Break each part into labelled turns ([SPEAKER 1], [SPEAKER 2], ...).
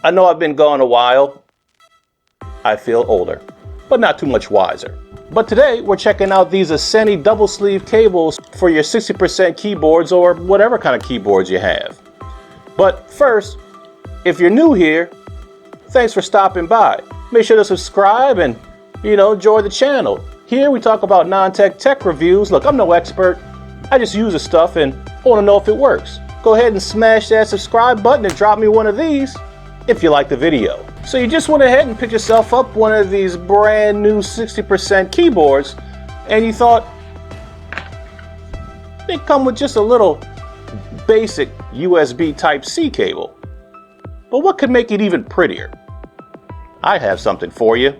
[SPEAKER 1] I know I've been gone a while. I feel older, but not too much wiser. But today we're checking out these Asceny double sleeve cables for your 60% keyboards or whatever kind of keyboards you have. But first, if you're new here, thanks for stopping by. Make sure to subscribe and, enjoy the channel. Here we talk about non-tech reviews. Look, I'm no expert. I just use the stuff and I want to know if it works. Go ahead and smash that subscribe button and drop me one of these if you like the video. So you just went ahead and picked yourself up one of these brand new 60% keyboards and you thought they come with just a little basic USB Type-C cable. But what could make it even prettier? I have something for you.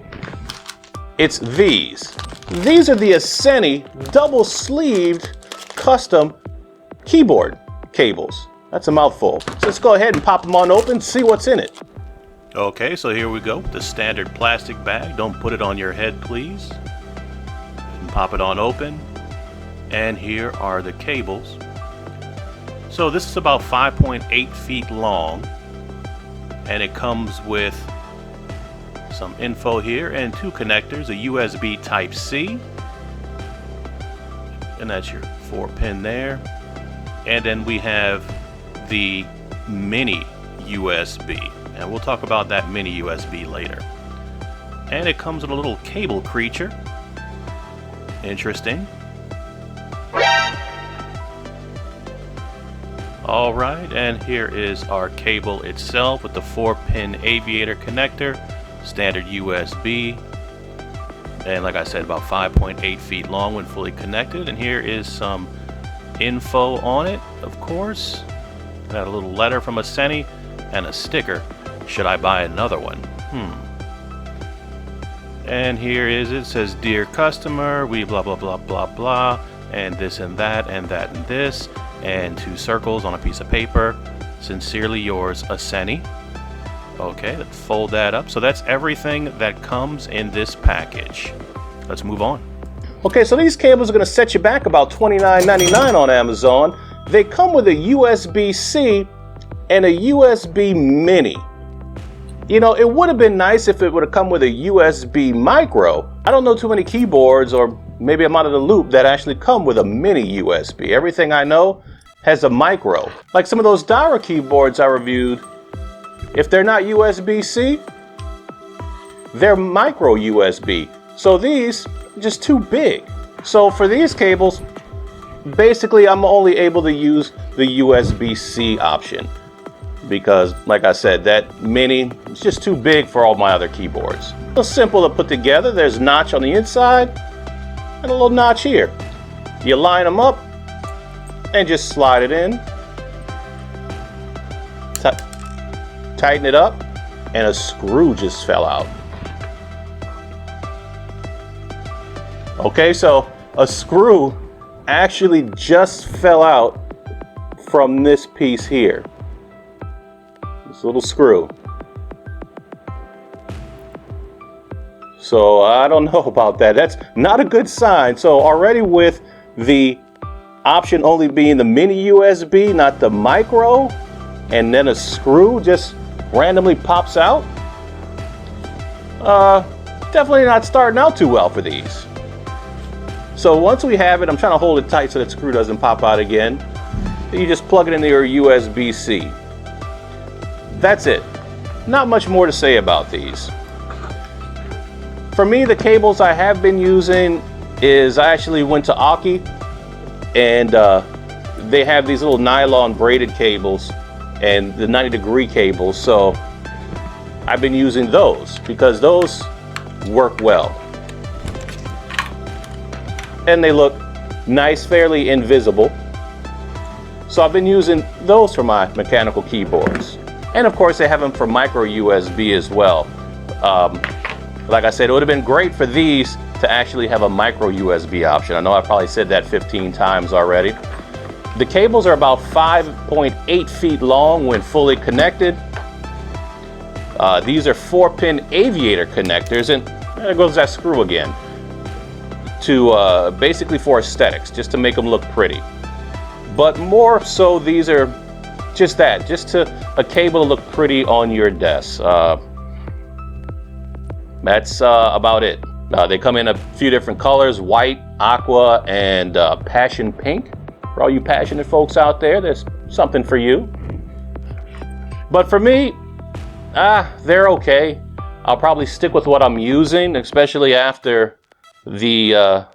[SPEAKER 1] It's these. These are the Asceny double-sleeved custom keyboard cables. That's a mouthful. So let's go ahead and pop them on open and see what's in it. Okay, so here we go. The standard plastic bag. Don't put it on your head, please. And pop it on open. And here are the cables. So this is about 5.8 feet long. And it comes with some info here and two connectors, a USB Type-C. And that's your 4-pin there. And then we have the mini USB, and we'll talk about that mini USB later. And it comes with a little cable creature. Interesting. Alright, and here is our cable itself with the 4-pin Aviator connector, standard USB, and like I said, about 5.8 feet long when fully connected. And here is some info on it, of course. Got a little letter from Asceny and a sticker. Should I buy another one? And here is it. Says, "Dear customer, we blah blah blah blah blah," and this and that and that and this, and two circles on a piece of paper. Sincerely yours, Asceny. Okay, let's fold that up. So that's everything that comes in this package. Let's move on. Okay, so these cables are going to set you back about $29.99 on Amazon. They come with a USB-C and a USB Mini. It would have been nice if it would have come with a USB Micro. I don't know too many keyboards, or maybe I'm out of the loop, that actually come with a mini USB. Everything I know has a micro. Like some of those Dara keyboards I reviewed, if they're not USB-C, they're micro USB. So these are just too big. So for these cables, basically I'm only able to use the USB-C option because, like I said, that mini is just too big for all my other keyboards. So simple to put together. There's a notch on the inside and a little notch here. You line them up and just slide it in. Tighten it up, and a screw just fell out. Okay, so a screw actually just fell out from this piece here. This little screw. So I don't know about that. That's not a good sign. So already with the option only being the mini USB, not the micro, and then a screw just randomly pops out, definitely not starting out too well for these. So once we have it, I'm trying to hold it tight so that screw doesn't pop out again. You just plug it into your USB-C. That's it. Not much more to say about these. For me, the cables I have been using is I actually went to Aki, and they have these little nylon braided cables and the 90-degree cables, so I've been using those because those work well. And they look nice, fairly invisible. So I've been using those for my mechanical keyboards. And of course they have them for micro USB as well. Like I said, it would have been great for these to actually have a micro USB option. I know I probably said that 15 times already. The cables are about 5.8 feet long when fully connected. These are 4-pin Aviator connectors, and there goes that screw again. To basically for aesthetics, just to make them look pretty. But more so, these are
[SPEAKER 2] just that, just to a cable to look pretty on your desk. That's about it. They come in a few different colors: white, aqua, and passion pink. For all you passionate folks out there, there's something for you. But for me, they're okay. I'll probably stick with what I'm using, especially after the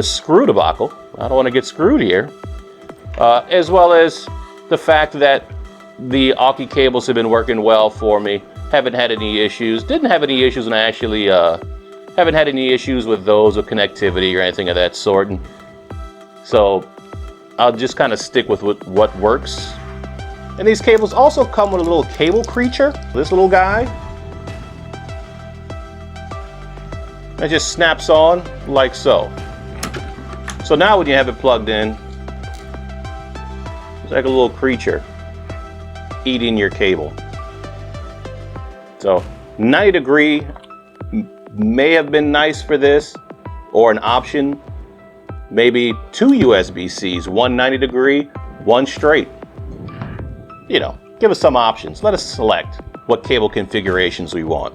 [SPEAKER 2] screw debacle. I don't want to get screwed here. As well as the fact that the Aki cables have been working well for me. Haven't had any issues. Didn't have any issues when I actually haven't had any issues with those with connectivity or anything of that sort. And so I'll just kind of stick with what works. And these cables also come with a little cable creature. This little guy. It just snaps on like so. So now when you have it plugged in, it's like a little creature eating your cable. So 90 degree may have been nice for this, or an option. Maybe 2 USB-Cs, one 90 degree, one straight. You know, give us some options. Let us select what cable configurations we want.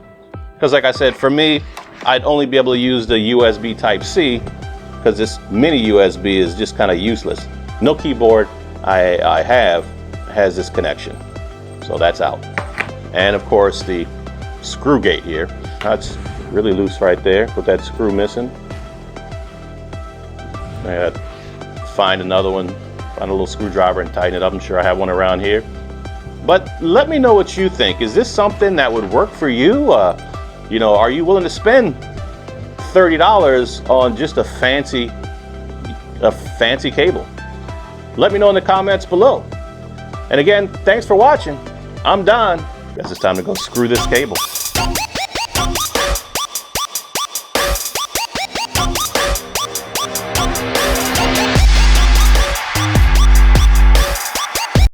[SPEAKER 2] Because like I said, for me, I'd only be able to use the USB Type-C because this mini USB is just kind of useless. No keyboard I have has this connection. So that's out. And of course the screw gate here. That's really loose right there with that screw missing. I gotta find another one, find a little screwdriver and tighten it up. I'm sure I have one around here. But let me know what you think. Is this something that would work for you? You know, are you willing to spend $30 on just a fancy cable? Let me know in the comments below. And again, thanks for watching. I'm Don. Guess it's time to go screw this cable.